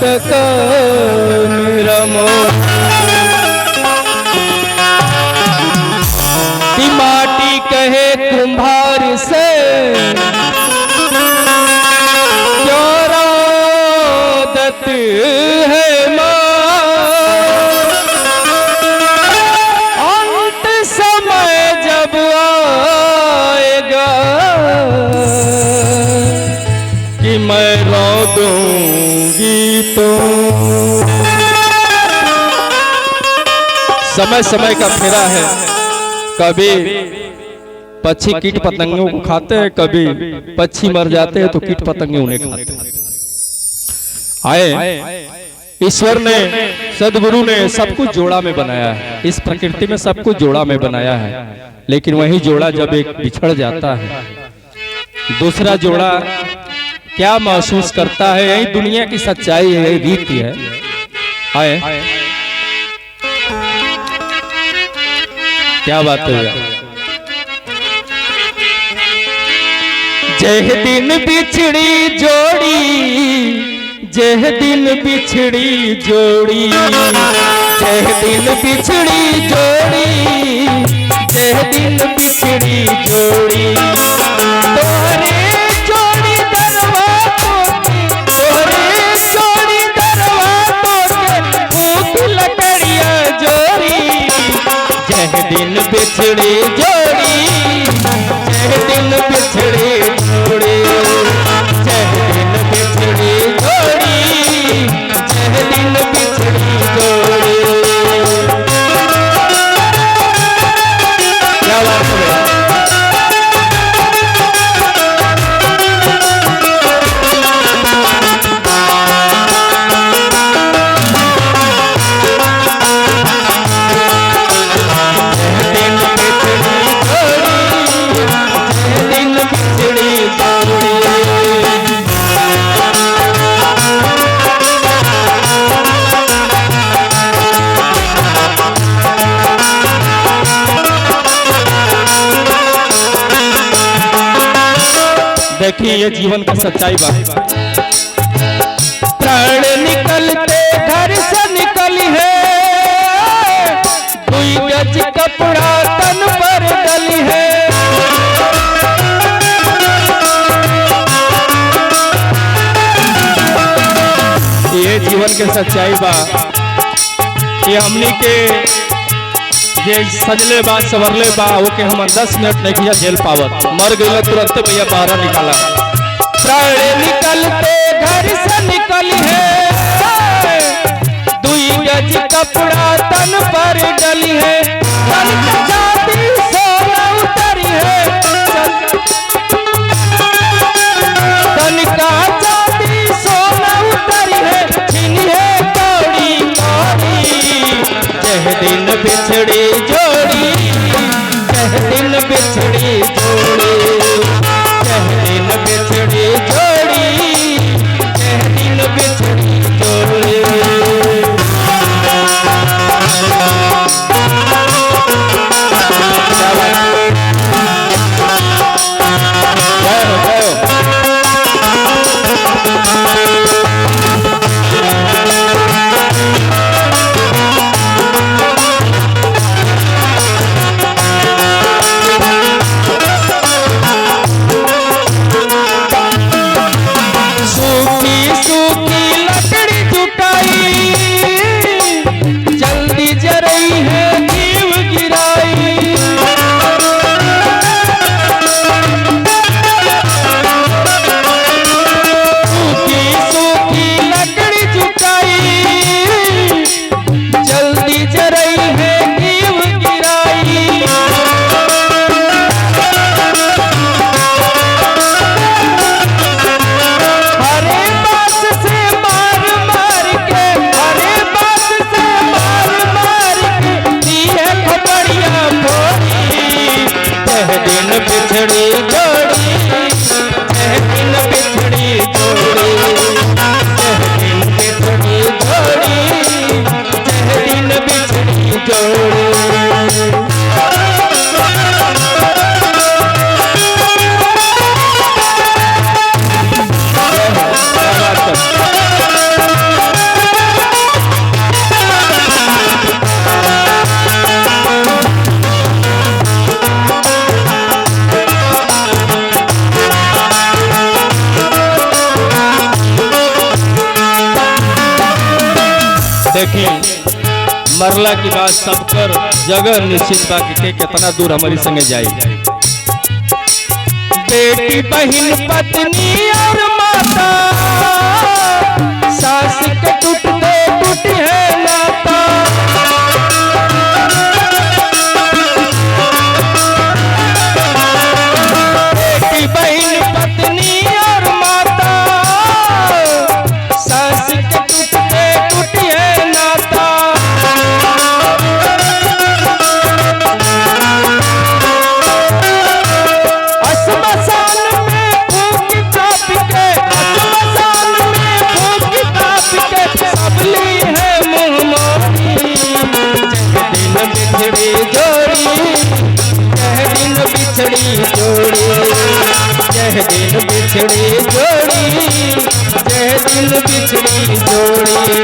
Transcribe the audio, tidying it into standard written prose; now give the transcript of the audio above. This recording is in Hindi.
टका मेरा मोह कि माटी कहे कुम्हार से क्यों रोदत है अंत समय जब आएगा कि मैं रो दूंगी तो। समय समय का फेरा है, कभी पक्षी कीट पतंगों को खाते हैं, कभी पक्षी मर जाते हैं तो कीट पतंगे उन्हें खाते हैं। आए ईश्वर ने, सदगुरु ने सब कुछ जोड़ा में बनाया है, इस प्रकृति में सब कुछ जोड़ा में बनाया है, लेकिन वही जोड़ा जब एक बिछड़ जाता है, दूसरा जोड़ा क्या महसूस करता है, यही दुनिया की सच्चाई है, यही रीति है। आए क्या बात है। जह दिन बिछड़ी जोड़ी, जह दिन बिछड़ी जोड़ी, जह दिन बिछड़ी जोड़ी, जह दिन बिछड़ी जोड़ी, तोरे जोड़ी दरवाज़ों के, तोरे जोड़ी दरवाज़ों के भूख लकड़ियाँ जोड़ी। जह दिन बिछड़ी जोड़ी, जह दिन बिछड़ी जोड़ी, जह दिन बिछड़ी जोड़ी, जह दिन बिछड़ी जोड़ी। क्या बात है। देखिए ये जीवन की सच्चाई बात। प्राण निकलते घर से निकली है, दुई गज कपड़ा तन पर डली है। ये जीवन की सच्चाई बात। ये हमनी के जे सजले बा सवरले बा ओके हम 10 मिनट नहीं किया झेल पावत, मर गई तुरंत भैया बाहर निकाला। प्राण निकलते घर से निकली है, दुई गज कपड़ा तन पर डली है। तन का जाती सोना उतरी है, तन का जाती सोना उतरी है, छीनी है कौड़ी कौड़ी। जह दिन बिछड़ी जोड़ी, जह दिन बिछड़ी जोड़ी, जह दिन बिछड़ी जोड़ी, जह दिन बिछड़ी जोड़ी। देखी मरला की बात सबकर जगह निश्चित बा कि कितना दूर हमारी संगे जाए। बेटी बहन पत्नी और माता सास के टूटते टूट है नाता। बेटी बहन पत्नी और माता सास के टूटते टूट है नाता। जह दिन बिछड़ी जोड़ी, जह दिन बिछड़ी जोड़ी।